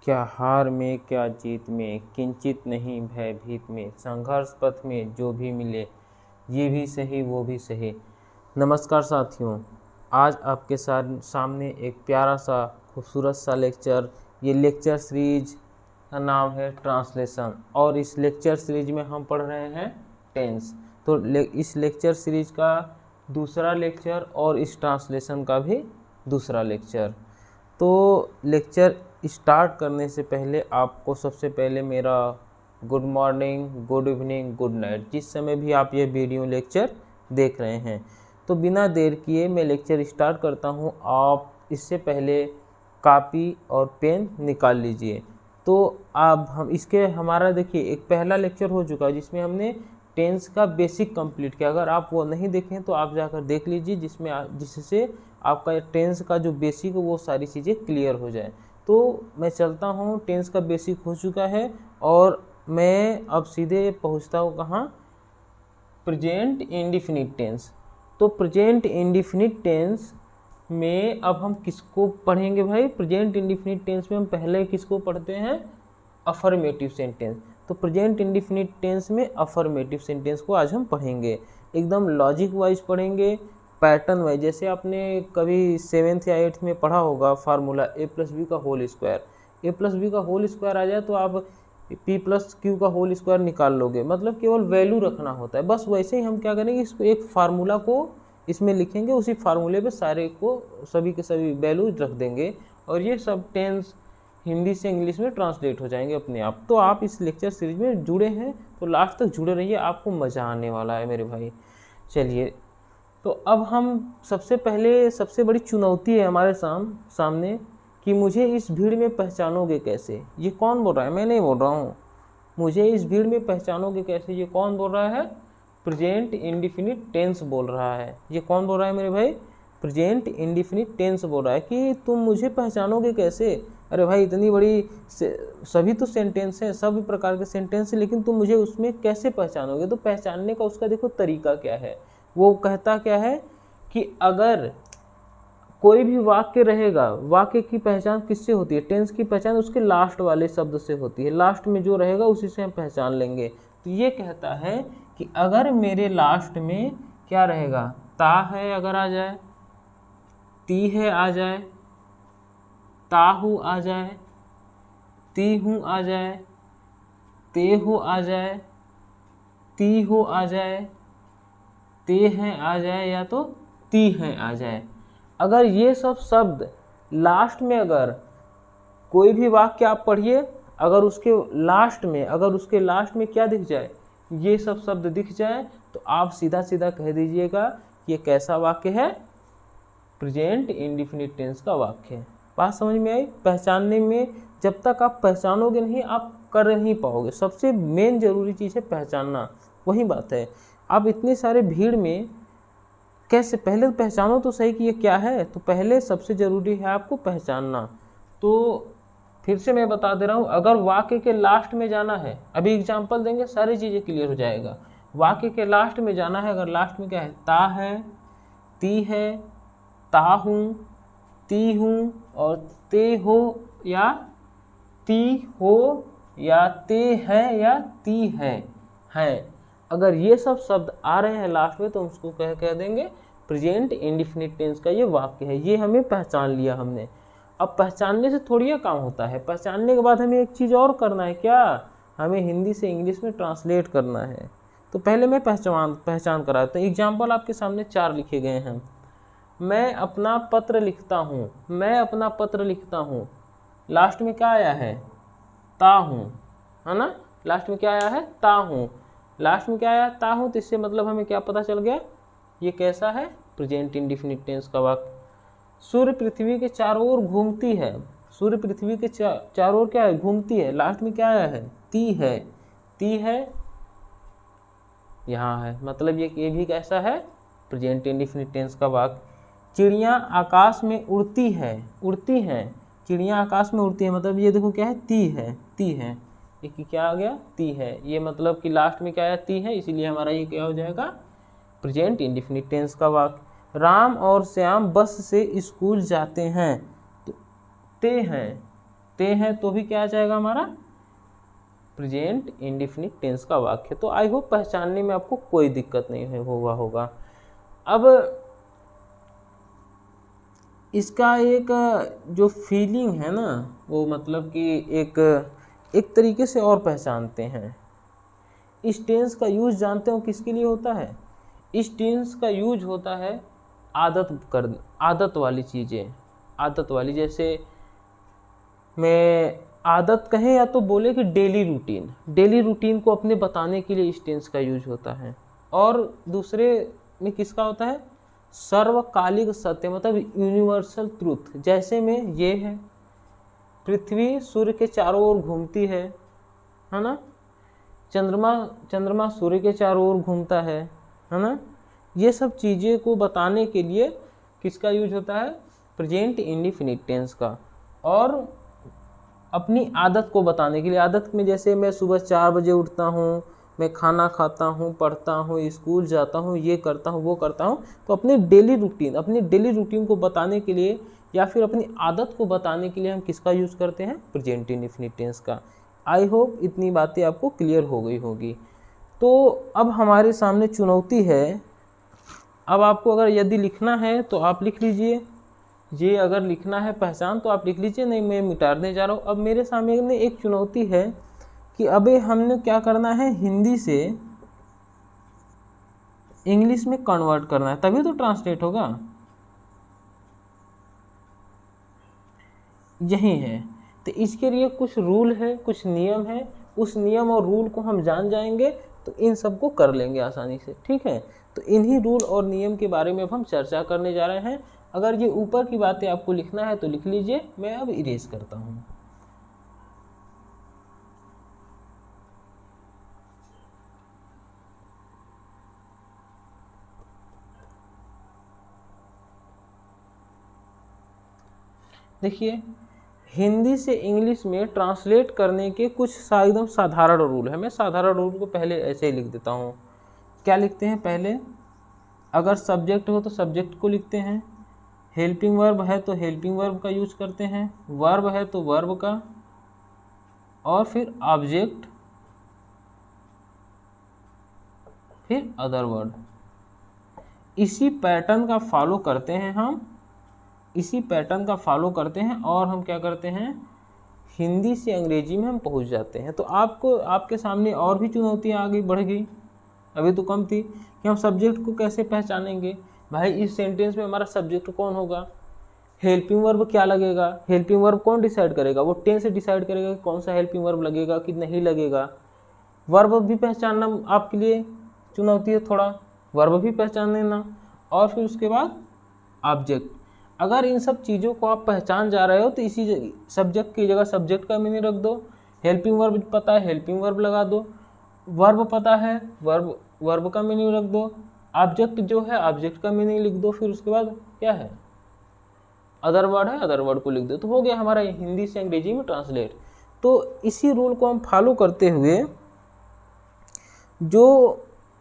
क्या हार में क्या जीत में, किंचित नहीं भयभीत में, संघर्ष पथ में जो भी मिले, ये भी सही वो भी सही। नमस्कार साथियों, आज आपके सामने एक प्यारा सा खूबसूरत सा लेक्चर, ये लेक्चर सीरीज का नाम है ट्रांसलेशन, और इस लेक्चर सीरीज में हम पढ़ रहे हैं टेंस। तो इस लेक्चर सीरीज का दूसरा लेक्चर और इस ट्रांसलेशन का भी दूसरा लेक्चर। तो लेक्चर स्टार्ट करने से पहले आपको सबसे पहले मेरा good morning, good evening, good night, जिस समय भी आप ये वीडियो लेक्चर देख रहे हैं। तो बिना देर किए मैं लेक्चर स्टार्ट करता हूँ। आप इससे पहले कॉपी और पेन निकाल लीजिए। तो अब हमारा देखिए एक पहला लेक्चर हो चुका है जिसमें हमने टेंस का बेसिक कंप्लीट किया। अगर आप वो नहीं देखें तो आप जाकर देख लीजिए, जिससे आपका टेंस का जो बेसिक है वो सारी चीज़ें क्लियर हो जाए। तो मैं चलता हूँ, टेंस का बेसिक हो चुका है और मैं अब सीधे पहुँचता हूँ कहाँ, प्रेजेंट इंडिफिनिट टेंस। तो प्रेजेंट इंडिफिनिट टेंस में अब हम किसको पढ़ेंगे भाई? प्रेजेंट इंडिफिनिट टेंस में हम पहले किसको पढ़ते हैं? Affirmative sentence. तो प्रेजेंट इंडिफिनिट टेंस में अफर्मेटिव सेंटेंस को आज हम पढ़ेंगे, एकदम लॉजिक वाइज पढ़ेंगे, पैटर्न वाइज। जैसे आपने कभी 7th या 8th में पढ़ा होगा फार्मूला a+b का होल स्क्वायर। a+b का होल स्क्वायर आ जाए तो आप p+q का होल स्क्वायर निकाल लोगे, मतलब केवल वैल्यू रखना होता है। बस वैसे ही हम क्या करेंगे, इसको एक फार्मूला को इसमें लिखेंगे, उसी फार्मूले पे सारे को सभी के सभी वैल्यू रख देंगे और ये सब टेंस हिंदी से इंग्लिश में ट्रांसलेट हो जाएंगे अपने आप। तो आप इस लेक्चर सीरीज में जुड़े हैं तो लास्ट तक जुड़े रहिए, आपको मज़ा आने वाला है मेरे भाई। चलिए, तो अब हम सबसे पहले, सबसे बड़ी चुनौती है हमारे सामने कि मुझे इस भीड़ में पहचानोगे कैसे। ये कौन बोल रहा है? मैं नहीं बोल रहा हूँ। मुझे इस भीड़ में पहचानोगे कैसे, ये कौन बोल रहा है? प्रेजेंट इंडिफिनिट टेंस बोल रहा है। ये कौन बोल रहा है मेरे भाई? प्रेजेंट इंडिफिनिट टेंस बोल रहा है कि तुम मुझे पहचानोगे कैसे। अरे भाई, इतनी बड़ी सभी तो सेंटेंस हैं, सभी प्रकार के सेंटेंस हैं, लेकिन तुम मुझे उसमें कैसे पहचानोगे? तो पहचानने का उसका देखो तरीका क्या है। वो कहता क्या है कि अगर कोई भी वाक्य रहेगा, वाक्य की पहचान किससे होती है? टेंस की पहचान उसके लास्ट वाले शब्द से होती है। लास्ट में जो रहेगा उसी से हम पहचान लेंगे। तो ये कहता है कि अगर मेरे लास्ट में क्या रहेगा, ता है अगर आ जाए, ती है आ जाए, ताहू आ जाए, ती हूँ आ जाए, ते हो आ जाए, ती हो आ जाए, ते हैं आ जाए, या तो ती हैं आ जाए। अगर ये सब शब्द लास्ट में, अगर कोई भी वाक्य आप पढ़िए, अगर उसके लास्ट में क्या दिख जाए, ये सब शब्द दिख जाए, तो आप सीधा सीधा कह दीजिएगा ये कैसा वाक्य है? प्रेजेंट इंडिफिनिट टेंस का वाक्य है। बात समझ में आई? पहचानने में, जब तक आप पहचानोगे नहीं आप कर नहीं पाओगे। सबसे मेन जरूरी चीज़ है पहचानना, वही बात है। आप इतने सारे भीड़ में कैसे, पहले पहचानो तो सही कि ये क्या है। तो पहले सबसे ज़रूरी है आपको पहचानना। तो फिर से मैं बता दे रहा हूँ, अगर वाक्य के लास्ट में जाना है, अभी एग्जाम्पल देंगे सारी चीज़ें क्लियर हो जाएगा। वाक्य के लास्ट में जाना है, अगर लास्ट में क्या है, ता है, ती है, ता हूँ, ती हूँ, और ते हो या ती हो, या ते है या ती है। अगर ये सब शब्द आ रहे हैं लास्ट में तो उसको कह देंगे प्रेजेंट इंडिफिनिट टेंस का ये वाक्य है। ये हमें पहचान लिया हमने। अब पहचानने से थोड़ी काम होता है, पहचानने के बाद हमें एक चीज़ और करना है। क्या? हमें हिंदी से इंग्लिश में ट्रांसलेट करना है। तो पहले मैं पहचान कराता हूँ। एग्जाम्पल आपके सामने 4 लिखे गए हैं। मैं अपना पत्र लिखता हूँ, मैं अपना पत्र लिखता हूँ, लास्ट में क्या आया है? ता हूँ, है ना? लास्ट में क्या आया है? ता हूँ। लास्ट में क्या आया? ता हूँ। तो इससे मतलब हमें क्या पता चल गया, ये कैसा है? प्रेजेंट इंडिफिनिट टेंस का वाक्य। सूर्य पृथ्वी के चारों ओर घूमती है, सूर्य पृथ्वी के चारों ओर क्या है? घूमती है। लास्ट में क्या आया है? ती है। ती है यहाँ है, मतलब ये भी कैसा है? प्रेजेंट इंडिफिनिट टेंस का वाक्य। चिड़ियाँ आकाश में उड़ती है, उड़ती हैं, चिड़ियाँ आकाश में उड़ती है, मतलब ये देखो क्या है? ती है, ती है। ये क्या आ गया? ती है। ये मतलब कि लास्ट में क्या आया? ती है, इसीलिए हमारा ये क्या हो जाएगा? प्रेजेंट इंडिफिनिट टेंस का वाक्य। राम और श्याम बस से स्कूल जाते हैं, तो ते हैं, हैं तो भी क्या आ जाएगा हमारा प्रेजेंट इंडेफिनिट टेंस का वाक्य। तो आई होप पहचानने में आपको कोई दिक्कत नहीं होगा। अब इसका एक जो फीलिंग है ना, वो मतलब कि एक तरीके से और पहचानते हैं। इस टेंस का यूज जानते हो किसके लिए होता है? इस टेंस का यूज होता है आदत वाली चीज़ें, आदत वाली, जैसे मैं आदत कहें या तो बोले कि डेली रूटीन को अपने बताने के लिए इस टेंस का यूज होता है। और दूसरे में किसका होता है? सर्वकालिक सत्य, मतलब यूनिवर्सल ट्रूथ। जैसे में ये है, पृथ्वी सूर्य के चारों ओर घूमती है ना, चंद्रमा सूर्य के चारों ओर घूमता है ना। ये सब चीज़ें को बताने के लिए किसका यूज होता है? प्रेजेंट इंडेफिनिट टेंस का। और अपनी आदत को बताने के लिए, आदत में जैसे मैं सुबह 4 बजे उठता हूँ, मैं खाना खाता हूँ, पढ़ता हूँ, स्कूल जाता हूँ, ये करता हूँ, वो करता हूँ, तो अपने डेली रूटीन को बताने के लिए या फिर अपनी आदत को बताने के लिए हम किसका यूज़ करते हैं? प्रेजेंट इंडेफिनिट टेंस का। आई होप इतनी बातें आपको क्लियर हो गई होगी। तो अब हमारे सामने चुनौती है। अब आपको अगर यदि लिखना है तो आप लिख लीजिए, ये अगर लिखना है पहचान तो आप लिख लीजिए, नहीं मैं मिटाने जा रहा हूँ। अब मेरे सामने एक चुनौती है कि अबे हमने क्या करना है, हिंदी से इंग्लिश में कन्वर्ट करना है, तभी तो ट्रांसलेट होगा। यही है, तो इसके लिए कुछ रूल है, कुछ नियम है। उस नियम और रूल को हम जान जाएंगे तो इन सबको कर लेंगे आसानी से, ठीक है। तो इन्हीं रूल और नियम के बारे में अब हम चर्चा करने जा रहे हैं। अगर ये ऊपर की बातें आपको लिखना है तो लिख लीजिए, मैं अब इरेज करता हूँ। देखिए, हिंदी से इंग्लिश में ट्रांसलेट करने के कुछ एकदम साधारण रूल है। मैं साधारण रूल को पहले ऐसे ही लिख देता हूँ। क्या लिखते हैं? पहले अगर सब्जेक्ट हो तो सब्जेक्ट को लिखते हैं, हेल्पिंग वर्ब है तो हेल्पिंग वर्ब का यूज करते हैं, वर्ब है तो वर्ब का, और फिर ऑब्जेक्ट, फिर अदर वर्ड। इसी पैटर्न का फॉलो करते हैं हम, इसी पैटर्न का फॉलो करते हैं और हम क्या करते हैं, हिंदी से अंग्रेजी में हम पहुंच जाते हैं। तो आपको आपके सामने और भी चुनौतियां आगे बढ़ गई, अभी तो कम थी कि हम सब्जेक्ट को कैसे पहचानेंगे। भाई इस सेंटेंस में हमारा सब्जेक्ट कौन होगा, हेल्पिंग वर्ब क्या लगेगा, हेल्पिंग वर्ब कौन डिसाइड करेगा? वो टेंस से डिसाइड करेगा कि कौन सा हेल्पिंग वर्ब लगेगा कि नहीं लगेगा। वर्ब भी पहचानना आपके लिए चुनौती है थोड़ा, वर्ब भी पहचान लेना, और फिर उसके बाद ऑब्जेक्ट। अगर इन सब चीज़ों को आप पहचान जा रहे हो तो इसी सब्जेक्ट की जगह सब्जेक्ट का मीनिंग रख दो, हेल्पिंग वर्ब पता है हेल्पिंग वर्ब लगा दो, वर्ब पता है वर्ब का मीनिंग रख दो, ऑब्जेक्ट जो है ऑब्जेक्ट का मीनिंग लिख दो, फिर उसके बाद क्या है, अदर वर्ड है अदर वर्ड को लिख दो। तो हो गया हमारा हिंदी से अंग्रेजी में ट्रांसलेट। तो इसी रूल को हम फॉलो करते हुए जो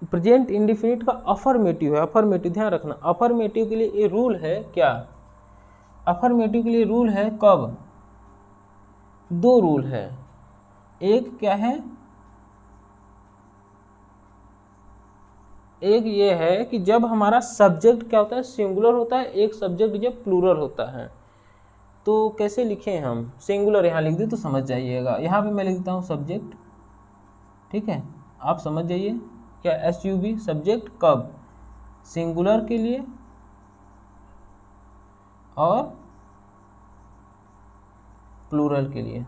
प्रेजेंट इंडेफिनिट का अफर्मेटिव है, अफर्मेटिव ध्यान रखना, अफर्मेटिव के लिए ये रूल है क्या, अफर्मेटिव के लिए रूल है कब, 2 रूल है। एक क्या है, एक ये है कि जब हमारा सब्जेक्ट क्या होता है, सिंगुलर होता है, एक सब्जेक्ट जब प्लूरल होता है। तो कैसे लिखें हम, सिंगुलर यहाँ लिख दे तो समझ जाइएगा। यहाँ पे मैं लिखता हूँ सब्जेक्ट, ठीक है, आप समझ जाइए क्या, SUB सब्जेक्ट कब, सिंगुलर के लिए और प्लूरल के लिए,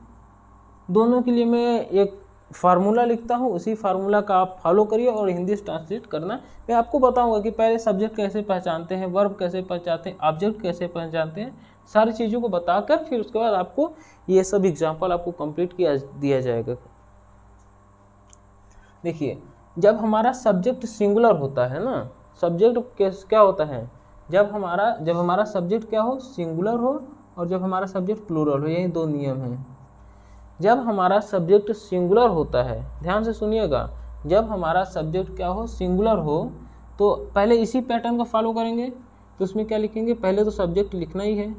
दोनों के लिए मैं एक फार्मूला लिखता हूँ। उसी फार्मूला का आप फॉलो करिए और हिंदी से ट्रांसलेट करना। मैं आपको बताऊंगा कि पहले सब्जेक्ट कैसे पहचानते हैं, वर्ब कैसे पहचानते हैं, ऑब्जेक्ट कैसे पहचानते हैं, सारी चीज़ों को बताकर फिर उसके बाद आपको ये सब एग्जाम्पल आपको कंप्लीट दिया जाएगा। देखिए, जब हमारा सब्जेक्ट सिंगुलर होता है ना, सब्जेक्ट क्या होता है, जब हमारा सब्जेक्ट क्या हो, सिंगुलर हो, और जब हमारा सब्जेक्ट प्लूरल हो, यही 2 नियम हैं। जब हमारा सब्जेक्ट सिंगुलर होता है, ध्यान से सुनिएगा, जब हमारा सब्जेक्ट क्या हो, सिंगुलर हो, तो पहले इसी पैटर्न को फॉलो करेंगे। तो उसमें क्या लिखेंगे, पहले तो सब्जेक्ट लिखना ही है,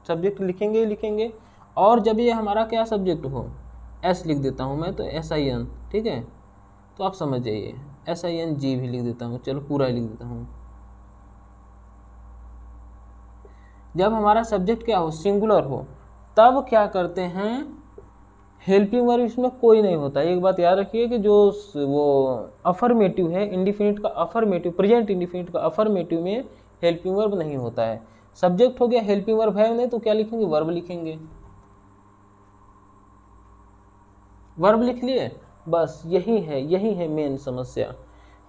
सब्जेक्ट लिखेंगे ही लिखेंगे, और जब ये हमारा क्या सब्जेक्ट हो, एस लिख देता हूँ मैं, तो SIN, ठीक है, तो आप समझ जाइए। SING भी लिख देता हूँ, चलो पूरा लिख देता हूँ। जब हमारा सब्जेक्ट क्या हो, सिंगुलर हो, तब क्या करते हैं, हेल्पिंग वर्ब इसमें कोई नहीं होता। एक बात याद रखिए कि जो वो अफर्मेटिव है, इंडिफिनिट का अफर्मेटिव, प्रेजेंट इंडिफिनिट का अफर्मेटिव में हेल्पिंग वर्ब नहीं होता है। सब्जेक्ट हो गया, हेल्पिंग वर्ब है नहीं, तो क्या लिखेंगे, वर्ब लिखेंगे। वर्ब लिख लिए, बस यही है मेन समस्या।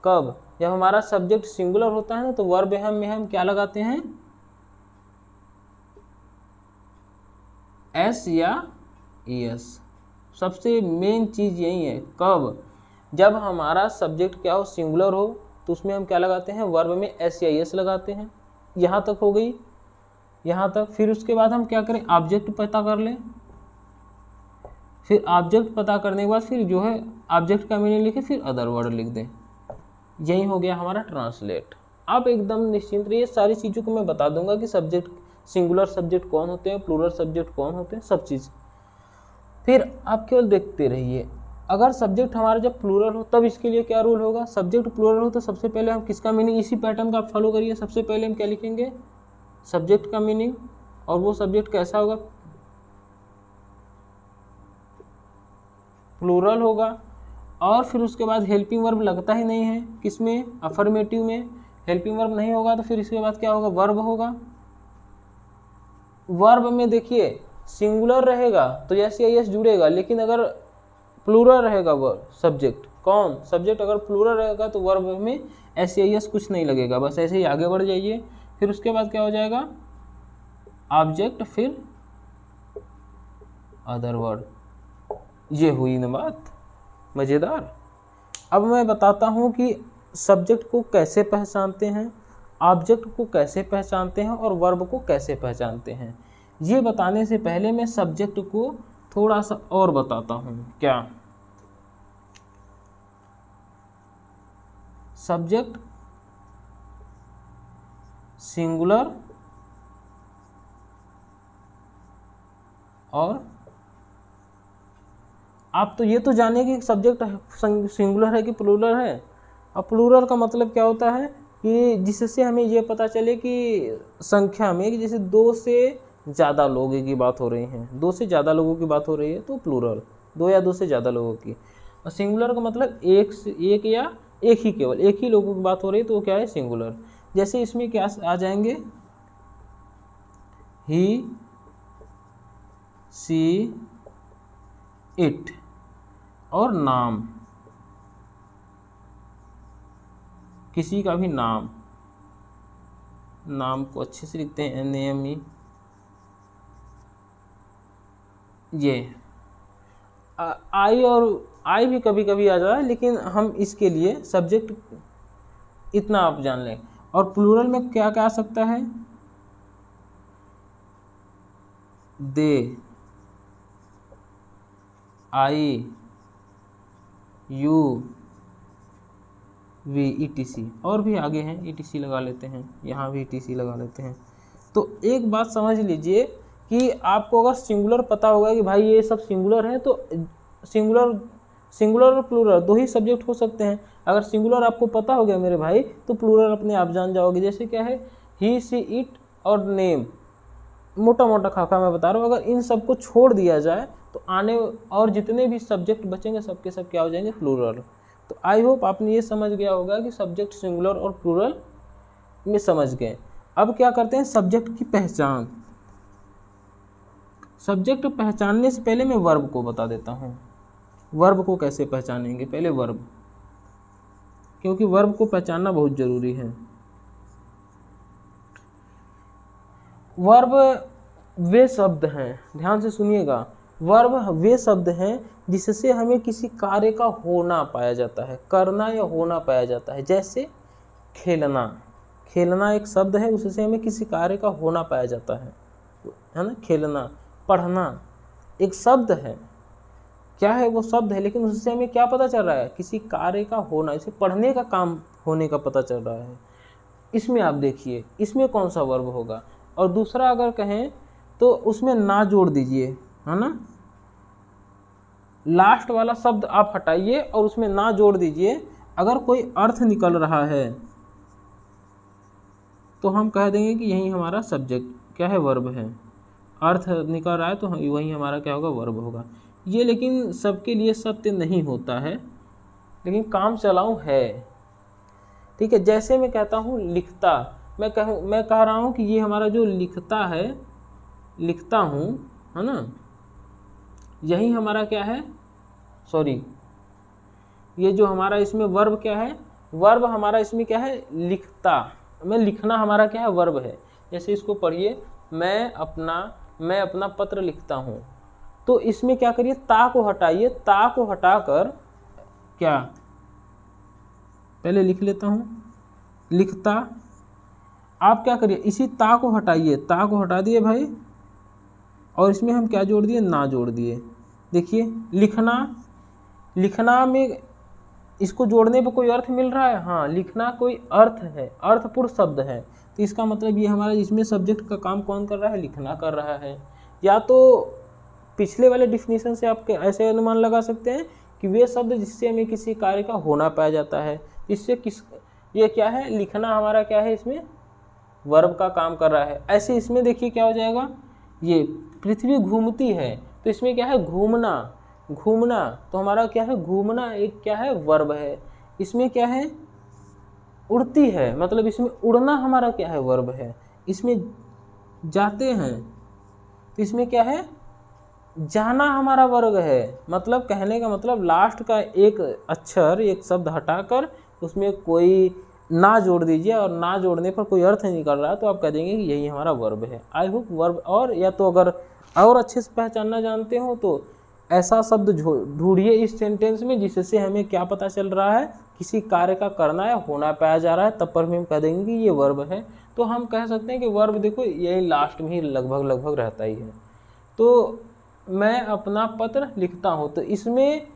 कब, जब हमारा सब्जेक्ट सिंगुलर होता है ना, तो वर्ब में हम क्या लगाते हैं, S या ES। सबसे मेन चीज़ यही है। कब, जब हमारा सब्जेक्ट क्या हो, सिंगुलर हो, तो उसमें हम क्या लगाते हैं, वर्ब में S या ES लगाते हैं। यहाँ तक हो गई, यहाँ तक। फिर उसके बाद हम क्या करें, ऑब्जेक्ट पता कर लें। फिर ऑब्जेक्ट पता करने के बाद फिर जो है ऑब्जेक्ट का मीनिंग लिखे, फिर अदर वर्ड लिख दें। यही हो गया हमारा ट्रांसलेट। आप एकदम निश्चिंत रहिए, सारी चीज़ों को मैं बता दूंगा कि सब्जेक्ट, सिंगुलर सब्जेक्ट कौन होते हैं, प्लूरल सब्जेक्ट कौन होते हैं, सब चीज़। फिर आप केवल देखते रहिए। अगर सब्जेक्ट हमारा जब प्लूरल हो, तब इसके लिए क्या रूल होगा, सब्जेक्ट प्लूरल हो तो सबसे पहले हम किसका मीनिंग, इसी पैटर्न का आप फॉलो करिए। सबसे पहले हम क्या लिखेंगे, सब्जेक्ट का मीनिंग, और वो सब्जेक्ट कैसा होगा, प्लूरल होगा। और फिर उसके बाद हेल्पिंग वर्ब लगता ही नहीं है, किसमें, अफर्मेटिव में। हेल्पिंग वर्ब नहीं होगा तो फिर इसके बाद क्या होगा, वर्ब होगा। वर्ब में देखिए सिंगुलर रहेगा तो एस या एस जुड़ेगा, लेकिन अगर प्लूरल रहेगा वर्ब, सब्जेक्ट, कौन, सब्जेक्ट अगर प्लूरल रहेगा तो वर्ब में एस या एस कुछ नहीं लगेगा, बस ऐसे ही आगे बढ़ जाइए। फिर उसके बाद क्या हो जाएगा, ऑब्जेक्ट, फिर अदर वर्ड। ये हुई ना बात, मज़ेदार। अब मैं बताता हूँ कि सब्जेक्ट को कैसे पहचानते हैं, ऑब्जेक्ट को कैसे पहचानते हैं, और वर्ब को कैसे पहचानते हैं। ये बताने से पहले मैं सब्जेक्ट को थोड़ा सा और बताता हूँ। क्या, सब्जेक्ट सिंगुलर और, आप तो ये तो जाने कि सब्जेक्ट सिंगुलर है कि प्लूरल है। अब प्लूरल का मतलब क्या होता है कि जिससे हमें ये पता चले कि संख्या में, कि जैसे दो से ज़्यादा लोगों की बात हो रही है, दो से ज़्यादा लोगों की बात हो रही है तो प्लूरल, दो या दो से ज़्यादा लोगों की। और सिंगुलर का मतलब एक या एक ही, केवल एक ही लोगों की बात हो रही है तो वो क्या है, सिंगुलर। जैसे इसमें क्या आ जाएंगे, ही, सी, इट, और नाम, किसी का भी नाम, नाम को अच्छे से लिखते हैं NAME। ये आई, और आई भी कभी कभी आ जाता है, लेकिन हम इसके लिए सब्जेक्ट इतना आप जान लें। और प्लूरल में क्या क्या आ सकता है, दे, आई, यू, वी, ETC, और भी आगे हैं, ETC लगा लेते हैं, यहाँ भी ETC लगा लेते हैं। तो एक बात समझ लीजिए कि आपको अगर सिंगुलर पता होगा कि भाई ये सब सिंगुलर है, तो सिंगुलर और प्लूरल दो ही सब्जेक्ट हो सकते हैं। अगर सिंगुलर आपको पता हो गया मेरे भाई, तो प्लूरल अपने आप जान जाओगे। जैसे क्या है, ही, सी, इट और नेम, मोटा मोटा खाका मैं बता रहा हूँ। अगर इन सबको छोड़ दिया जाए तो आने और जितने भी सब्जेक्ट बचेंगे सबके सब क्या हो जाएंगे, प्लूरल। तो आई होप आपने ये समझ गया होगा कि सब्जेक्ट सिंगुलर और प्लूरल में समझ गए। अब क्या करते हैं, सब्जेक्ट की पहचान। सब्जेक्ट पहचानने से पहले मैं वर्ब को बता देता हूँ। वर्ब को कैसे पहचानेंगे, पहले वर्ब, क्योंकि वर्ब को पहचानना बहुत जरूरी है। वर्ब वे शब्द हैं, ध्यान से सुनिएगा, वर्ब वे शब्द हैं जिससे हमें किसी कार्य का होना पाया जाता है, करना या होना पाया जाता है। जैसे खेलना, खेलना एक शब्द है, उससे हमें किसी कार्य का होना पाया जाता है ना, खेलना। पढ़ना एक शब्द है, क्या है वो, शब्द है, लेकिन उससे हमें क्या पता चल रहा है, किसी कार्य का होना, इसे पढ़ने का काम होने का पता चल रहा है। इसमें आप देखिए, इसमें कौन सा वर्ब होगा। और दूसरा अगर कहें तो उसमें ना जोड़ दीजिए, है ना। लास्ट वाला शब्द आप हटाइए और उसमें ना जोड़ दीजिए। अगर कोई अर्थ निकल रहा है तो हम कह देंगे कि यही हमारा सब्जेक्ट क्या है, वर्ब है। अर्थ निकल रहा है तो वही हमारा क्या होगा, वर्ब होगा। ये लेकिन सबके लिए सत्य नहीं होता है, लेकिन काम चलाऊ है। ठीक है, जैसे मैं कहता हूँ लिखता, मैं कह रहा हूँ कि ये हमारा जो लिखता है, लिखता हूँ, है ना, यही हमारा क्या है, सॉरी, ये जो हमारा इसमें वर्ब क्या है, वर्ब हमारा इसमें क्या है, लिखता, मैं लिखना हमारा क्या है, वर्ब है। जैसे इसको पढ़िए, मैं अपना पत्र लिखता हूँ, तो इसमें क्या करिए, ता को हटाइए, ता को हटाकर क्या, पहले लिख लेता हूँ लिखता। आप क्या करिए, इसी ता को हटाइए, ता को हटा दिए भाई, और इसमें हम क्या जोड़ दिए, ना जोड़ दिए। देखिए लिखना, लिखना में इसको जोड़ने पर कोई अर्थ मिल रहा है, हाँ, लिखना कोई अर्थ है, अर्थपूर्ण शब्द है, तो इसका मतलब ये हमारा इसमें सब्जेक्ट का काम कौन कर रहा है, लिखना कर रहा है। या तो पिछले वाले डिफिनीशन से आप ऐसे अनुमान लगा सकते हैं कि वे शब्द जिससे हमें किसी कार्य का होना पाया जाता है, इससे ये क्या है, लिखना हमारा क्या है, इसमें वर्ब का काम कर रहा है। ऐसे इसमें देखिए क्या हो जाएगा, ये पृथ्वी घूमती है, तो इसमें क्या है, घूमना, घूमना, तो हमारा क्या है, घूमना एक क्या है, वर्ब है। इसमें क्या है, उड़ती है, मतलब इसमें उड़ना हमारा क्या है, वर्ब है। इसमें जाते हैं, तो इसमें क्या है, जाना हमारा वर्ग है। मतलब कहने का मतलब लास्ट का एक अक्षर, एक शब्द हटाकर उसमें कोई ना जोड़ दीजिए, और ना जोड़ने पर कोई अर्थ नहीं निकल रहा है तो आप कह देंगे कि यही हमारा वर्ब है। आई होप वर्ब, और या तो अगर और अच्छे से पहचानना जानते हो तो ऐसा शब्द ढूंढिए इस सेंटेंस में जिससे हमें क्या पता चल रहा है, किसी कार्य का करना है, होना पाया जा रहा है, तब पर हम कह देंगे कि ये वर्ब है। तो हम कह सकते हैं कि वर्ब देखो यही लास्ट में ही लगभग रहता ही है। तो मैं अपना पत्र लिखता हूँ, तो इसमें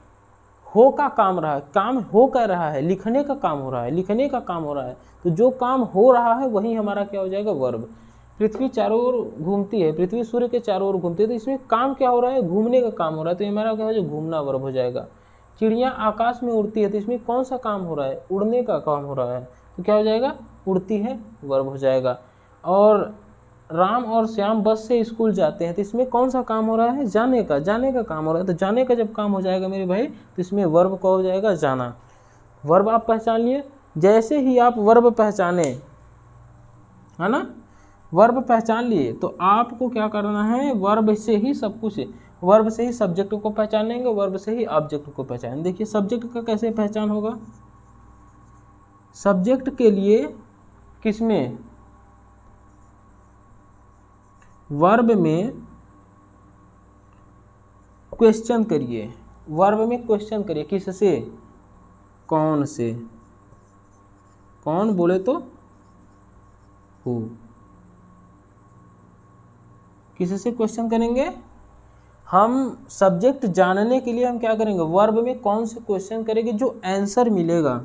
हो का काम रहा है, काम हो कर रहा है, लिखने का काम हो रहा है, लिखने का काम हो रहा है, तो जो काम हो रहा है वही हमारा क्या हो जाएगा, वर्ब। पृथ्वी चारों ओर घूमती है, पृथ्वी सूर्य के चारों ओर घूमती है, तो इसमें काम क्या हो रहा है, घूमने का काम हो रहा है, तो हमारा क्या हो जाएगा, घूमना वर्ब हो जाएगा। चिड़िया आकाश में उड़ती है, तो इसमें कौन सा काम हो रहा है, उड़ने का काम हो रहा है, तो क्या हो जाएगा, उड़ती है वर्ब हो जाएगा। और राम और श्याम बस से स्कूल जाते हैं, तो इसमें कौन सा काम हो रहा है, जाने का, जाने का काम हो रहा है। तो जाने का जब काम हो जाएगा मेरे भाई, तो इसमें वर्ब का हो जाएगा जाना। वर्ब आप पहचान लिए। जैसे ही आप वर्ब पहचाने, है ना, वर्ब पहचान लिए, तो आपको क्या करना है, वर्ब से ही सब कुछ, वर्ब से ही सब्जेक्ट को पहचानेंगे, वर्ब से ही ऑब्जेक्ट को पहचान। देखिए सब्जेक्ट का कैसे पहचान होगा, सब्जेक्ट के लिए किसमें, वर्ब में क्वेश्चन करिए, वर्ब में क्वेश्चन करिए, किससे, कौन से, कौन बोले तो हु, किससे क्वेश्चन करेंगे हम। सब्जेक्ट जानने के लिए हम क्या करेंगे, वर्ब में कौन से क्वेश्चन करेंगे, जो आंसर मिलेगा,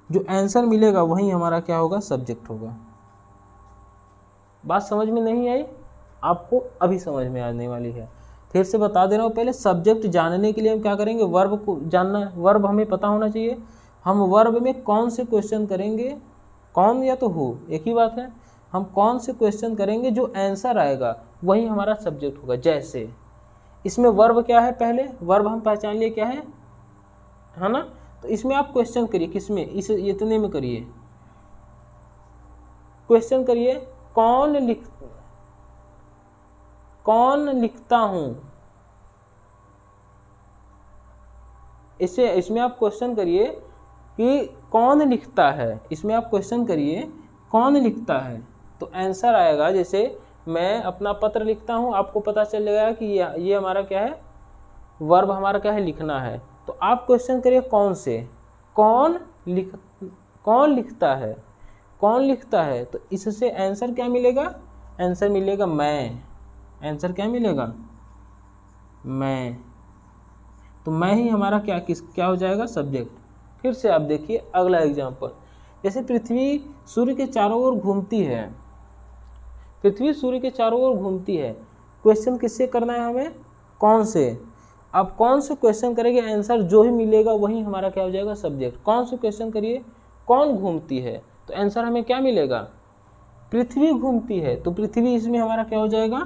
जो आंसर मिलेगा वही हमारा क्या होगा, सब्जेक्ट होगा। बात समझ में नहीं आई आपको, अभी समझ में आने वाली है। फिर से बता दे रहा हूँ, पहले सब्जेक्ट जानने के लिए हम क्या करेंगे, वर्ब को जानना, वर्ब हमें पता होना चाहिए। हम वर्ब में कौन से क्वेश्चन करेंगे, कौन या तो हो एक ही बात है, हम कौन से क्वेश्चन करेंगे जो आंसर आएगा वही हमारा सब्जेक्ट होगा। जैसे इसमें वर्ब क्या है, पहले वर्ब हम पहचान लिए क्या है ना, तो इसमें आप क्वेश्चन करिए, किसमें, इस इतने में करिए, क्वेश्चन करिए, कौन लिखता हूं, इसमें आप क्वेश्चन करिए कि कौन लिखता है, इसमें आप क्वेश्चन करिए कौन लिखता है, तो आंसर आएगा। जैसे मैं अपना पत्र लिखता हूं, आपको पता चलेगा कि ये हमारा क्या है, वर्ब हमारा क्या है, लिखना है। तो आप क्वेश्चन करिए कौन से, कौन लिखता है, कौन लिखता है, तो इससे आंसर क्या मिलेगा, आंसर मिलेगा मैं, आंसर क्या मिलेगा, मैं। तो मैं ही हमारा क्या हो जाएगा, सब्जेक्ट। फिर से आप देखिए अगला एग्जांपल, जैसे पृथ्वी सूर्य के चारों ओर घूमती है, पृथ्वी सूर्य के चारों ओर घूमती है। क्वेश्चन किससे करना है हमें, कौन से। अब कौन से क्वेश्चन करेंगे, आंसर जो ही मिलेगा वही हमारा क्या हो जाएगा, सब्जेक्ट। कौन से क्वेश्चन करिए, कौन घूमती है, तो आंसर हमें क्या मिलेगा, पृथ्वी घूमती है। तो पृथ्वी इसमें हमारा क्या हो जाएगा,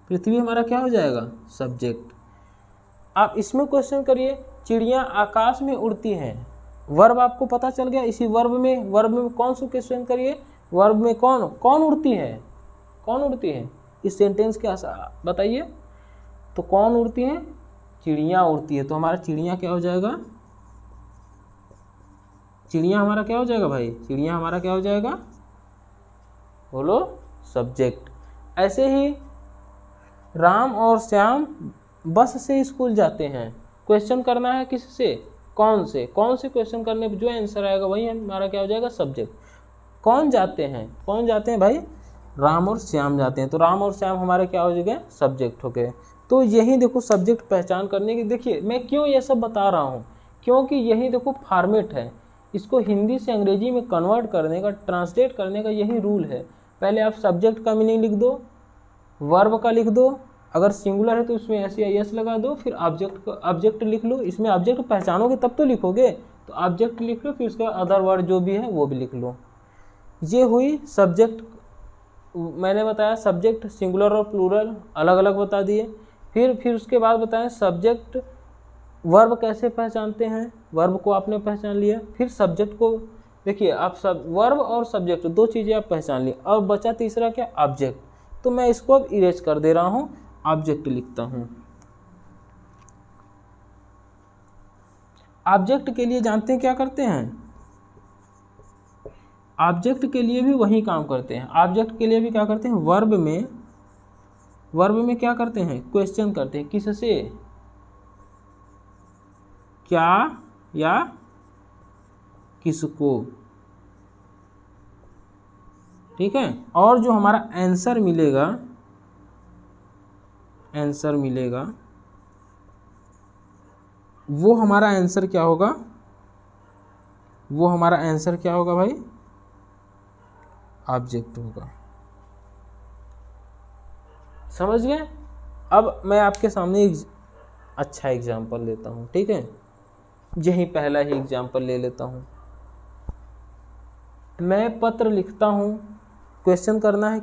पृथ्वी हमारा क्या हो जाएगा, सब्जेक्ट। आप इसमें क्वेश्चन करिए, चिड़ियाँ आकाश में उड़ती हैं। वर्ब आपको पता चल गया। इसी वर्ब में कौन सा क्वेश्चन करिए, वर्ब में कौन कौन उड़ती है, कौन उड़ती है, इस सेंटेंस के बताइए। तो कौन उड़ती है, चिड़ियाँ उड़ती है। तो हमारा चिड़ियाँ क्या हो जाएगा, चिड़ियाँ हमारा क्या हो जाएगा भाई, चिड़ियाँ हमारा क्या हो जाएगा, बोलो, सब्जेक्ट। ऐसे ही राम और श्याम बस से स्कूल जाते हैं। क्वेश्चन करना है किससे, कौन से क्वेश्चन करने पर जो आंसर आएगा वही हमारा क्या हो जाएगा, सब्जेक्ट। कौन जाते हैं भाई, राम और श्याम जाते हैं। तो राम और श्याम हमारे क्या हो गए, सब्जेक्ट हो गए। तो यही देखो सब्जेक्ट पहचान करने की। देखिए मैं क्यों ये सब बता रहा हूँ, क्योंकि यही देखो फॉर्मेट है, इसको हिंदी से अंग्रेजी में कन्वर्ट करने का, ट्रांसलेट करने का यही रूल है। पहले आप सब्जेक्ट का मीनिंग लिख दो, वर्ब का लिख दो, अगर सिंगुलर है तो उसमें एस लगा दो, फिर ऑब्जेक्ट लिख लो। इसमें ऑब्जेक्ट पहचानोगे तब तो लिखोगे, तो ऑब्जेक्ट लिख लो, फिर उसका अदर वर्ड जो भी है वो भी लिख लो। ये हुई सब्जेक्ट। मैंने बताया सब्जेक्ट सिंगुलर और प्लूरल अलग अलग बता दिए। फिर उसके बाद बताएं सब्जेक्ट वर्ब कैसे पहचानते हैं, वर्ब को आपने पहचान लिया। फिर सब्जेक्ट को देखिए आप, सब वर्ब और सब्जेक्ट दो चीज़ें आप पहचान लिए। और बचा तीसरा क्या, ऑब्जेक्ट। तो मैं इसको अब इरेज कर दे रहा हूँ, ऑब्जेक्ट लिखता हूँ। ऑब्जेक्ट के लिए जानते हैं क्या करते हैं, ऑब्जेक्ट के लिए भी वही काम करते हैं। ऑब्जेक्ट के लिए भी क्या करते हैं, वर्ब में क्या करते हैं, क्वेश्चन करते हैं। किससे, क्या या किसको, ठीक है। और जो हमारा आंसर मिलेगा वो हमारा आंसर क्या होगा, भाई, ऑब्जेक्ट होगा। समझ गए। अब मैं आपके सामने एक अच्छा एग्जाम्पल लेता हूँ, ठीक है। यही पहला ही एग्जाम्पल ले लेता हूँ। मैं पत्र लिखता हूँ, क्वेश्चन करना है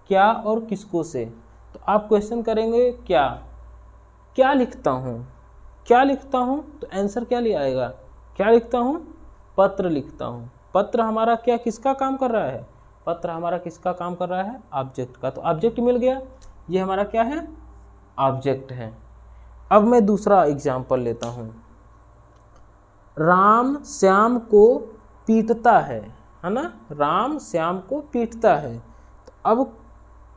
क्या और किसको से। तो आप क्वेश्चन करेंगे क्या लिखता हूँ, तो आंसर क्या ले आएगा, क्या लिखता हूँ, पत्र लिखता हूँ। पत्र हमारा क्या किसका काम कर रहा है, पत्र हमारा किसका काम कर रहा है, ऑब्जेक्ट का। तो ऑब्जेक्ट मिल गया, ये हमारा क्या है, ऑब्जेक्ट है। अब मैं दूसरा एग्जाम्पल लेता हूँ। राम श्याम को पीटता है ना, राम श्याम को पीटता है। तो अब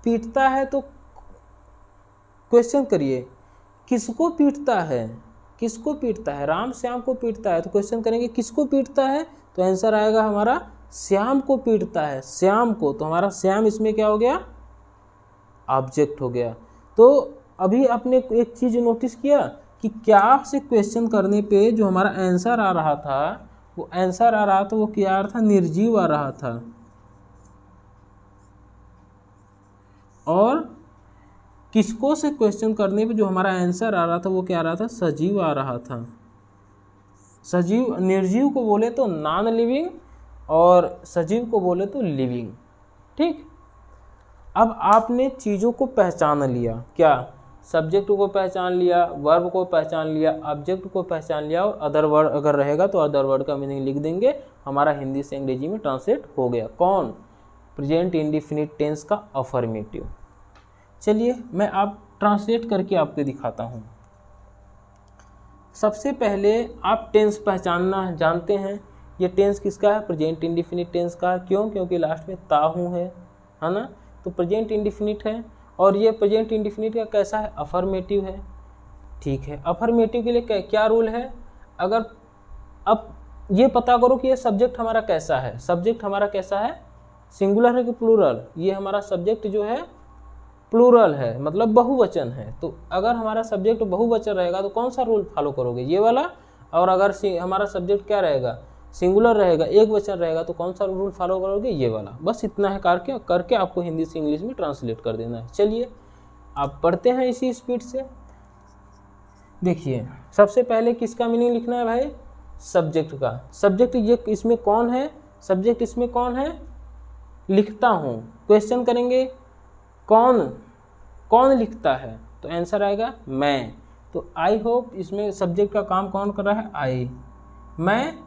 पीटता है तो क्वेश्चन करिए, किसको पीटता है, राम श्याम को पीटता है। तो क्वेश्चन करेंगे किसको पीटता है, तो आंसर आएगा हमारा श्याम को पीटता है, श्याम को। तो हमारा श्याम इसमें क्या हो गया, ऑब्जेक्ट हो गया। तो अभी आपने एक चीज़ नोटिस किया कि क्या से क्वेश्चन करने पे जो हमारा आंसर आ रहा था वो क्या आ रहा था, निर्जीव आ रहा था। और किसको से क्वेश्चन करने पे जो हमारा आंसर आ रहा था वो क्या आ रहा था, सजीव आ रहा था। सजीव, निर्जीव को बोले तो नॉन लिविंग और सजीव को बोले तो लिविंग, ठीक। अब आपने चीज़ों को पहचान लिया, क्या, सब्जेक्ट को पहचान लिया, वर्ब को पहचान लिया, ऑब्जेक्ट को पहचान लिया, और अदर वर्ड अगर रहेगा तो अदर वर्ड का मीनिंग लिख देंगे। हमारा हिंदी से अंग्रेजी में ट्रांसलेट हो गया। कौन, प्रेजेंट इंडेफिनिट टेंस का अफर्मेटिव। चलिए मैं आप ट्रांसलेट करके आपको दिखाता हूँ। सबसे पहले आप टेंस पहचानना जानते हैं, ये टेंस किसका है, प्रेजेंट इंडेफिनिट टेंस का। क्यों, क्योंकि लास्ट में ता हूँ है ना, तो प्रेजेंट इंडेफिनिट है। और ये प्रेजेंट इंडेफिनिट का कैसा है, अफर्मेटिव है, ठीक है। अफर्मेटिव के लिए क्या रूल है, अगर अब ये पता करो कि ये सब्जेक्ट हमारा कैसा है, सिंगुलर है कि प्लूरल। ये हमारा सब्जेक्ट जो है प्लूरल है, मतलब बहुवचन है। तो अगर हमारा सब्जेक्ट बहुवचन रहेगा तो कौन सा रूल फॉलो करोगे, ये वाला। और अगर हमारा सब्जेक्ट क्या रहेगा, सिंगुलर रहेगा, एक वचन रहेगा, तो कौन सा रूल फॉलो करोगे, ये वाला। बस इतना है, करके आपको हिंदी से इंग्लिश में ट्रांसलेट कर देना है। चलिए आप पढ़ते हैं इसी स्पीड से। देखिए सबसे पहले किसका मीनिंग लिखना है भाई, सब्जेक्ट का। सब्जेक्ट ये इसमें कौन है, सब्जेक्ट इसमें कौन है, लिखता हूँ। क्वेश्चन करेंगे कौन लिखता है, तो आंसर आएगा मैं। तो आई होप इसमें सब्जेक्ट का काम कौन कर रहा है, आई। मैं,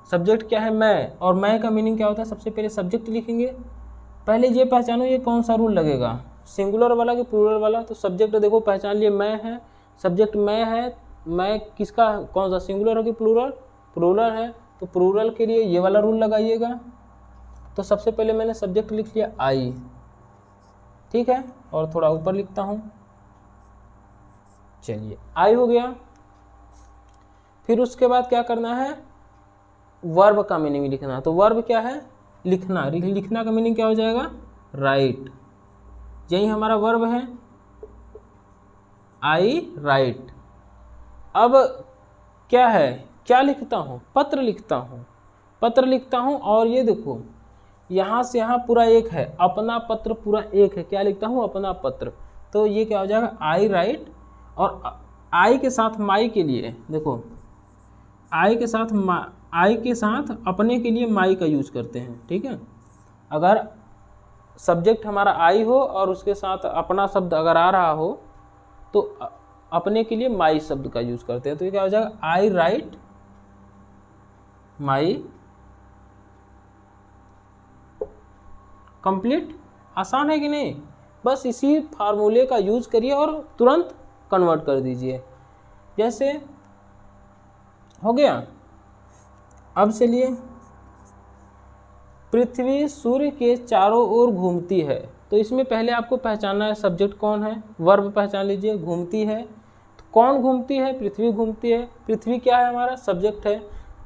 सब्जेक्ट क्या है, मैं, और मैं का मीनिंग क्या होता है, सबसे पहले सब्जेक्ट लिखेंगे। पहले ये पहचानो ये कौन सा रूल लगेगा, सिंगुलर वाला कि प्लूरल वाला। तो सब्जेक्ट देखो पहचान लिए, मैं है, सब्जेक्ट मैं है। मैं किसका, कौन सा, सिंगुलर है कि प्लूरल, प्लूरल है। तो प्लूरल के लिए ये वाला रूल लगाइएगा। तो सबसे पहले मैंने सब्जेक्ट लिख लिया आई, ठीक है, और थोड़ा ऊपर लिखता हूँ। चलिए आई हो गया। फिर उसके बाद क्या करना है, वर्ब का मीनिंग लिखना। तो वर्ब क्या है, लिखना। लिखना का मीनिंग क्या हो जाएगा, राइट। यही हमारा वर्ब है, आई राइट। अब क्या है, क्या लिखता हूँ, पत्र लिखता हूँ, पत्र लिखता हूँ। और ये देखो यहाँ से यहाँ पूरा एक है, अपना पत्र पूरा एक है। क्या लिखता हूँ, अपना पत्र। तो ये क्या हो जाएगा, आई राइट। और आई के साथ माई के लिए देखो, आई के साथ अपने के लिए माई का यूज करते हैं, ठीक है। अगर सब्जेक्ट हमारा आई हो और उसके साथ अपना शब्द अगर आ रहा हो तो अपने के लिए माई शब्द का यूज करते हैं। तो ये क्या हो जाएगा, आई राइट माई। कंप्लीट। आसान है कि नहीं, बस इसी फार्मूले का यूज करिए और तुरंत कन्वर्ट कर दीजिए। जैसे हो गया। अब चलिए, पृथ्वी सूर्य के चारों ओर घूमती है। तो इसमें पहले आपको पहचानना है सब्जेक्ट कौन है, वर्ब पहचान लीजिए, घूमती है। तो कौन घूमती है, पृथ्वी घूमती है। पृथ्वी क्या है, हमारा सब्जेक्ट है।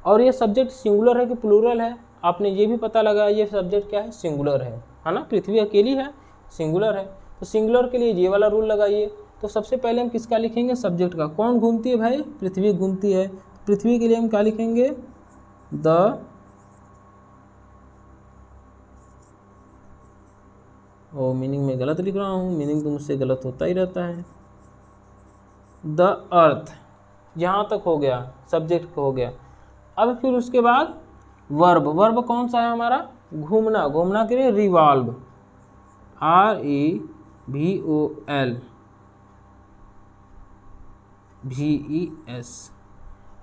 और ये सब्जेक्ट सिंगुलर है कि प्लूरल है, आपने ये भी पता लगाया। ये सब्जेक्ट क्या है, सिंगुलर है ना, पृथ्वी अकेली है, सिंगुलर है। तो सिंगुलर के लिए ये वाला रूल लगाइए। तो सबसे पहले हम किसका लिखेंगे, सब्जेक्ट का। कौन घूमती है भाई, पृथ्वी घूमती है। पृथ्वी के लिए हम क्या लिखेंगे, द, और मीनिंग में गलत लिख रहा हूँ, मीनिंग तो मुझसे गलत होता ही रहता है। द अर्थ, यहाँ तक हो गया, सब्जेक्ट हो गया। अब फिर उसके बाद वर्ब। वर्ब कौन सा है हमारा, घूमना। घूमना के लिए रिवॉल्व, REVOLVES।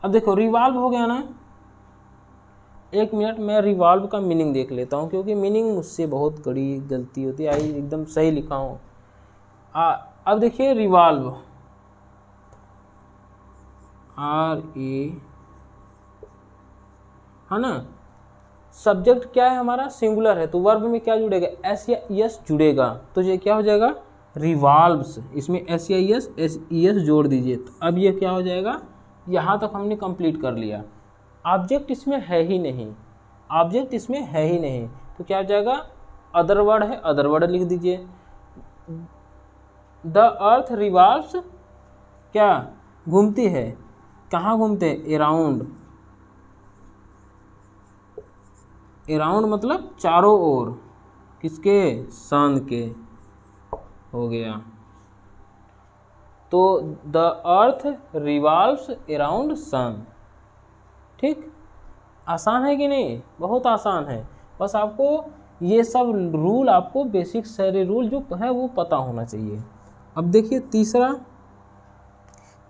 अब देखो रिवॉल्व हो गया ना। एक मिनट मैं रिवॉल्व का मीनिंग देख लेता हूँ, क्योंकि मीनिंग मुझसे बहुत बड़ी गलती होती है। आई एकदम सही लिखा हूँ। अब देखिए रिवॉल्व, RE, है ना। सब्जेक्ट क्या है हमारा, सिंगुलर है। तो वर्ब में क्या जुड़ेगा, एस या एस जुड़ेगा। तो ये क्या हो जाएगा, रिवॉल्व्स। इसमें एस या एस जोड़ दीजिए। तो अब ये क्या हो जाएगा, यहाँ तक हमने कंप्लीट कर लिया। ऑब्जेक्ट इसमें है ही नहीं, ऑब्जेक्ट इसमें है ही नहीं। तो क्या हो जाएगा, अदर वर्ड है, अदर वर्ड लिख दीजिए। द अर्थ रिवॉल्व्स, क्या घूमती है, कहाँ घूमते हैं, अराउंड। अराउंड मतलब चारों ओर, किसके, सन के। हो गया। तो the earth revolves around sun. ठीक, आसान है कि नहीं, बहुत आसान है। बस आपको ये सब रूल, आपको बेसिक सारे रूल जो है वो पता होना चाहिए। अब देखिए तीसरा,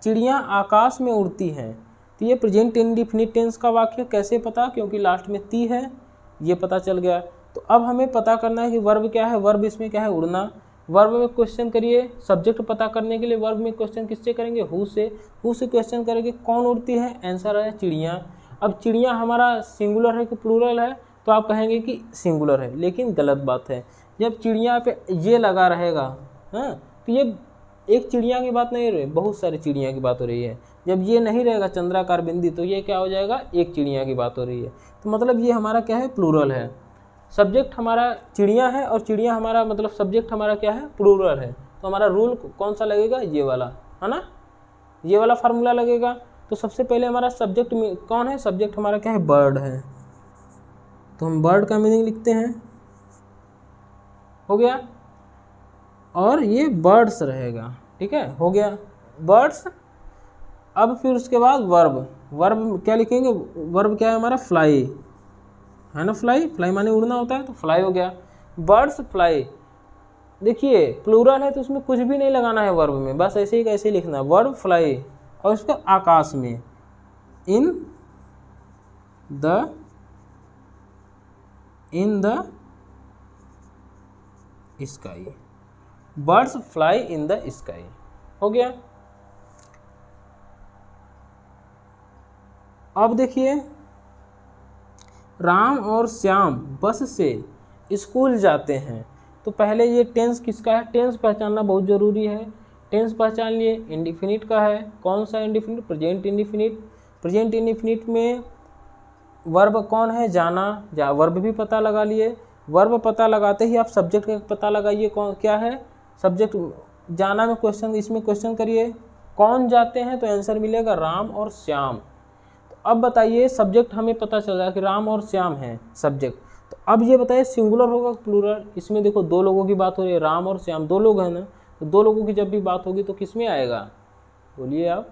चिड़ियाँ आकाश में उड़ती हैं। तो ये प्रेजेंट इंडेफिनिट टेंस का वाक्य कैसे पता, क्योंकि लास्ट में ती है, ये पता चल गया। तो अब हमें पता करना है कि वर्ब क्या है। वर्ब इसमें क्या है, उड़ना। वर्ब में क्वेश्चन करिए, सब्जेक्ट पता करने के लिए वर्ब में क्वेश्चन किससे करेंगे, हु से। हु से क्वेश्चन करेंगे, कौन उड़ती है, आंसर है चिड़ियाँ। अब चिड़ियाँ हमारा सिंगुलर है कि प्लूरल है, तो आप कहेंगे कि सिंगुलर है, लेकिन गलत बात है। जब चिड़िया पे ये लगा रहेगा, हाँ, तो ये एक चिड़िया की बात नहीं हो रही, बहुत सारी चिड़िया की बात हो रही है। जब ये नहीं रहेगा चंद्राकार बिंदी, तो ये क्या हो जाएगा, एक चिड़िया की बात हो रही है। तो मतलब ये हमारा क्या है, प्लूरल है। सब्जेक्ट हमारा चिड़िया है और चिड़िया हमारा मतलब सब्जेक्ट हमारा क्या है, प्लूरल है। तो हमारा रूल कौन सा लगेगा, ये वाला, है ना, ये वाला फार्मूला लगेगा। तो सबसे पहले हमारा सब्जेक्ट कौन है, सब्जेक्ट हमारा क्या है, बर्ड है, तो हम बर्ड का मीनिंग लिखते हैं, हो गया, और ये बर्ड्स रहेगा, ठीक है, हो गया बर्ड्स। अब फिर उसके बाद वर्ब, वर्ब क्या लिखेंगे, वर्ब क्या है हमारा, फ्लाई है ना, फ्लाई, फ्लाई माने उड़ना होता है, तो फ्लाई हो गया, बर्ड्स फ्लाई। देखिए प्लूरल है तो उसमें कुछ भी नहीं लगाना है वर्ब में, बस ऐसे ही कैसे लिखना है, वर्ब फ्लाई, और उसका आकाश में, in the sky, birds fly in the sky, हो गया। अब देखिए राम और श्याम बस से स्कूल जाते हैं, तो पहले ये टेंस किसका है, टेंस पहचानना बहुत ज़रूरी है। टेंस पहचान लिए, इंडिफिनिट का है, कौन सा indefinite, present indefinite. Present indefinite में वर्ब कौन है, जाना, वर्ब भी पता लगा लिए। वर्ब पता लगाते ही आप सब्जेक्ट का पता लगाइए, कौन क्या है सब्जेक्ट, जाना में क्वेश्चन, इसमें क्वेश्चन करिए कौन जाते हैं, तो आंसर मिलेगा राम और श्याम। अब बताइए सब्जेक्ट हमें पता चल रहा है कि राम और श्याम हैं सब्जेक्ट, तो अब ये बताइए सिंगुलर होगा प्लूरल, इसमें देखो दो लोगों की बात हो रही है, राम और श्याम दो लोग हैं ना, तो दो लोगों की जब भी बात होगी तो किस में आएगा, बोलिए आप,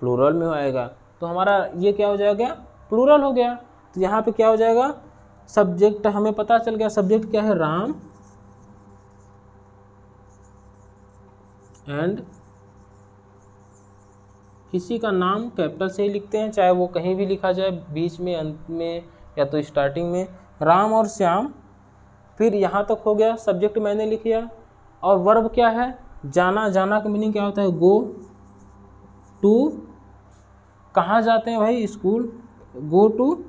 प्लूरल में आएगा, तो हमारा ये क्या हो जाएगा, प्लूरल हो गया। तो यहाँ पे क्या हो जाएगा, सब्जेक्ट हमें पता चल गया, सब्जेक्ट क्या है, राम एंड किसी का नाम कैपिटल से ही लिखते हैं, चाहे वो कहीं भी लिखा जाए, बीच में, अंत में, या तो स्टार्टिंग में, राम और श्याम। फिर यहाँ तक हो गया, सब्जेक्ट मैंने लिख लिया, और वर्ब क्या है, जाना, जाना का मीनिंग क्या होता है, गो टू, कहाँ जाते हैं भाई, स्कूल, गो टू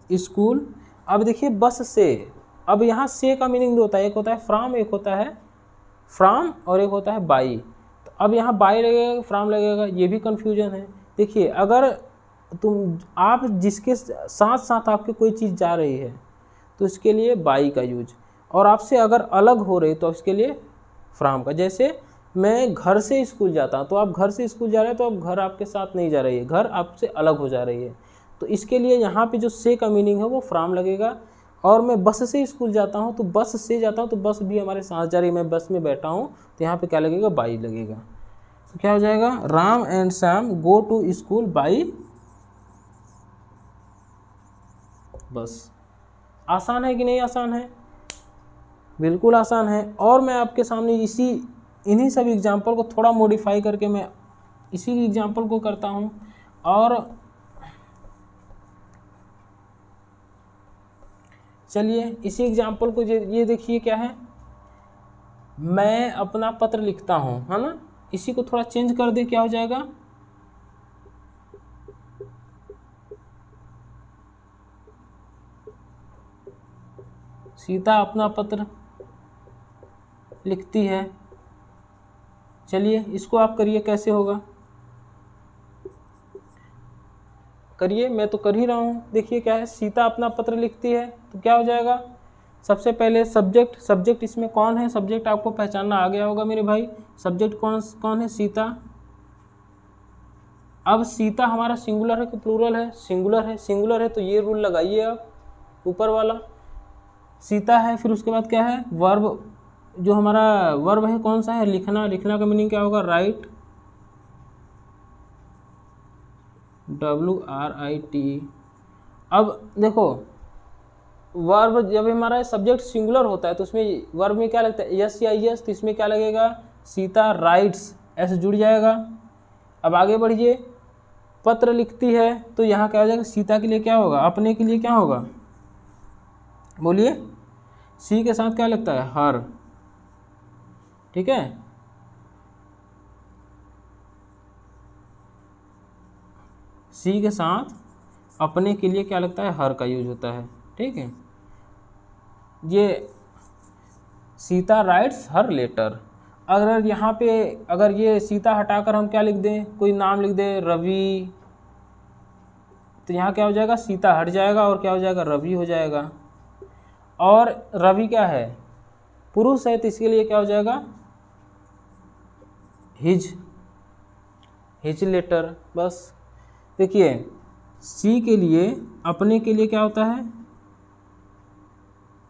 स्कूल। अब देखिए बस से, अब यहाँ से का मीनिंग दो होता है, एक होता है फ्रॉम, एक होता है फ्रॉम, और एक होता है बाई। तो अब यहाँ बाई लगेगा, फ्रॉम लगेगा, ये भी कन्फ्यूजन है। देखिए अगर आप जिसके साथ साथ आपके कोई चीज़ जा रही है तो इसके लिए बाई का यूज, और आपसे अगर अलग हो रही तो इसके लिए फ्रॉम का। जैसे मैं घर से स्कूल जाता हूँ, तो आप घर से स्कूल जा रहे हैं, तो अब घर आपके साथ नहीं जा रही है, घर आपसे अलग हो जा रही है, तो इसके लिए यहाँ पे जो से का मीनिंग है वो फ्रॉम लगेगा। और मैं बस से स्कूल जाता हूँ, तो बस से जाता हूँ तो बस भी हमारे साथ जा रही है, मैं बस में बैठा हूँ, तो यहाँ पे क्या लगेगा, बाई लगेगा। तो क्या हो जाएगा, Ram and Shyam go to school by bus. आसान है कि नहीं आसान है, बिल्कुल आसान है। और मैं आपके सामने इन्हीं सब एग्जाम्पल को थोड़ा मॉडिफाई करके मैं इसी एग्जाम्पल को करता हूँ। और चलिए इसी एग्जाम्पल को ये देखिए क्या है, मैं अपना पत्र लिखता हूँ, है ना, इसी को थोड़ा चेंज कर दे, क्या हो जाएगा, सीता अपना पत्र लिखती है। चलिए इसको आप करिए, कैसे होगा करिए, मैं तो कर ही रहा हूँ। देखिए क्या है, सीता अपना पत्र लिखती है, तो क्या हो जाएगा, सबसे पहले सब्जेक्ट, सब्जेक्ट इसमें कौन है, सब्जेक्ट आपको पहचानना आ गया होगा मेरे भाई, सब्जेक्ट कौन है, सीता। अब सीता हमारा सिंगुलर है कि प्लूरल है, सिंगुलर है, सिंगुलर है तो ये रूल लगाइए आप, ऊपर वाला सीता है। फिर उसके बाद क्या है, वर्ब, जो हमारा वर्ब है कौन सा है, लिखना, लिखना का मीनिंग क्या होगा, राइट, WRIT। अब देखो वर्ब जब हमारा सब्जेक्ट सिंगुलर होता है तो उसमें वर्ब में क्या लगता है, यस या यस, तो इसमें क्या लगेगा, सीता राइट्स, ऐसे जुड़ जाएगा। अब आगे बढ़िए, पत्र लिखती है, तो यहाँ क्या हो जाएगा, सीता के लिए क्या होगा, अपने के लिए क्या होगा, बोलिए, सी के साथ क्या लगता है, हर, ठीक है, सी के साथ अपने के लिए क्या लगता है, हर का यूज होता है, ठीक है। ये सीता राइट्स हर लेटर, अगर यहाँ पे अगर ये सीता हटाकर हम क्या लिख दें, कोई नाम लिख दें, रवि, तो यहाँ क्या हो जाएगा, सीता हट जाएगा और क्या हो जाएगा, रवि हो जाएगा। और रवि क्या है, पुरुष है, तो इसके लिए क्या हो जाएगा, हिज, हिज लेटर। बस देखिए सी के लिए अपने के लिए क्या होता है,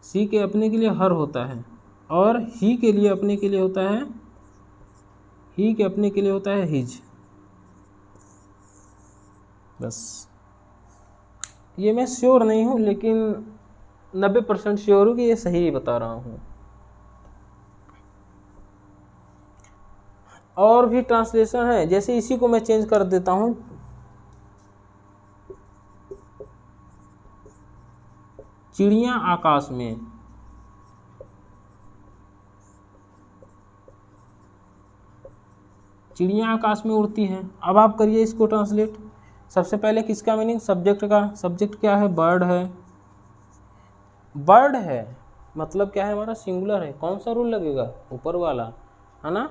सी के अपने के लिए हर होता है, और ही के लिए अपने के लिए होता है, ही के अपने के लिए होता है हिज। बस ये मैं श्योर नहीं हूँ लेकिन 90% श्योर हूँ कि ये सही ही बता रहा हूँ। और भी ट्रांसलेशन है, जैसे इसी को मैं चेंज कर देता हूँ, चिड़िया आकाश में। चिड़िया आकाश में उड़ती हैं। अब आप करिए इसको ट्रांसलेट। सबसे पहले किसका मीनिंग, सब्जेक्ट का। सब्जेक्ट क्या है, बर्ड है। बर्ड है मतलब क्या है, हमारा सिंगुलर है। कौन सा रूल लगेगा, ऊपर वाला, है ना।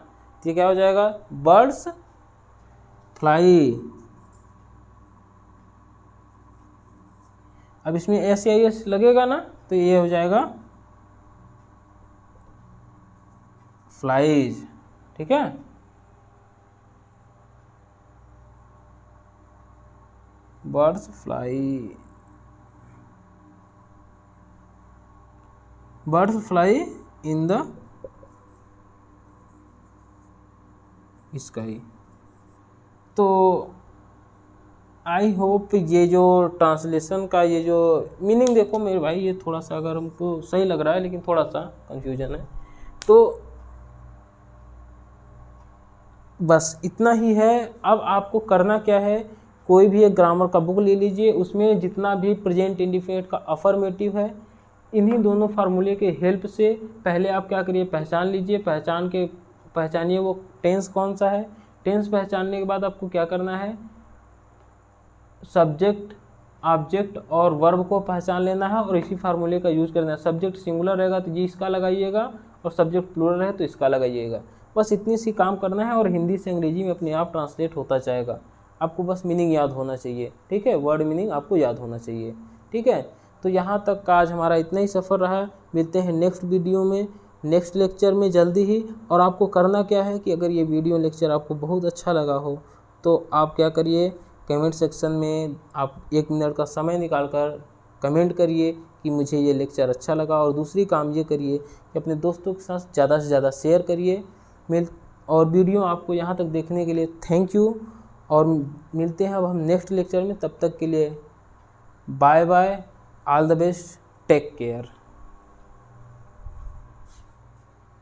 तो ये क्या हो जाएगा, बर्ड्स फ्लाई। अब इसमें एस या एस लगेगा ना, तो ये हो जाएगा फ्लाइज। ठीक है, birds fly, birds fly in the sky. तो आई होप ये जो ट्रांसलेशन का ये जो मीनिंग, देखो मेरे भाई ये थोड़ा सा अगर हमको सही लग रहा है लेकिन थोड़ा सा कंफ्यूजन है, तो बस इतना ही है। अब आपको करना क्या है, कोई भी एक ग्रामर का बुक ले लीजिए, उसमें जितना भी प्रेजेंट इंडिफिनिट का अफर्मेटिव है, इन्हीं दोनों फार्मूले के हेल्प से पहले आप क्या करिए, पहचान लीजिए। पहचानिए वो टेंस कौन सा है। टेंस पहचानने के बाद आपको क्या करना है, सब्जेक्ट, ऑब्जेक्ट और वर्ब को पहचान लेना है और इसी फार्मूले का यूज़ करना है। सब्जेक्ट सिंगुलर रहेगा तो जी इसका लगाइएगा, और सब्जेक्ट प्लूरल है तो इसका लगाइएगा। बस इतनी सी काम करना है और हिंदी से अंग्रेजी में अपने आप ट्रांसलेट होता जाएगा। आपको बस मीनिंग याद होना चाहिए, ठीक है, वर्ड मीनिंग आपको याद होना चाहिए, ठीक है। तो यहाँ तक का आज हमारा इतना ही सफ़र रहा। मिलते हैं नेक्स्ट वीडियो में, नेक्स्ट लेक्चर में जल्दी ही। और आपको करना क्या है कि अगर ये वीडियो लेक्चर आपको बहुत अच्छा लगा हो तो आप क्या करिए, कमेंट सेक्शन में आप 1 मिनट का समय निकाल कर कमेंट करिए कि मुझे ये लेक्चर अच्छा लगा। और दूसरी काम ये करिए कि अपने दोस्तों के साथ ज़्यादा से ज़्यादा शेयर करिए। और वीडियो आपको यहाँ तक देखने के लिए थैंक यू। और मिलते हैं अब हम नेक्स्ट लेक्चर में, तब तक के लिए bye bye, all the best, take care.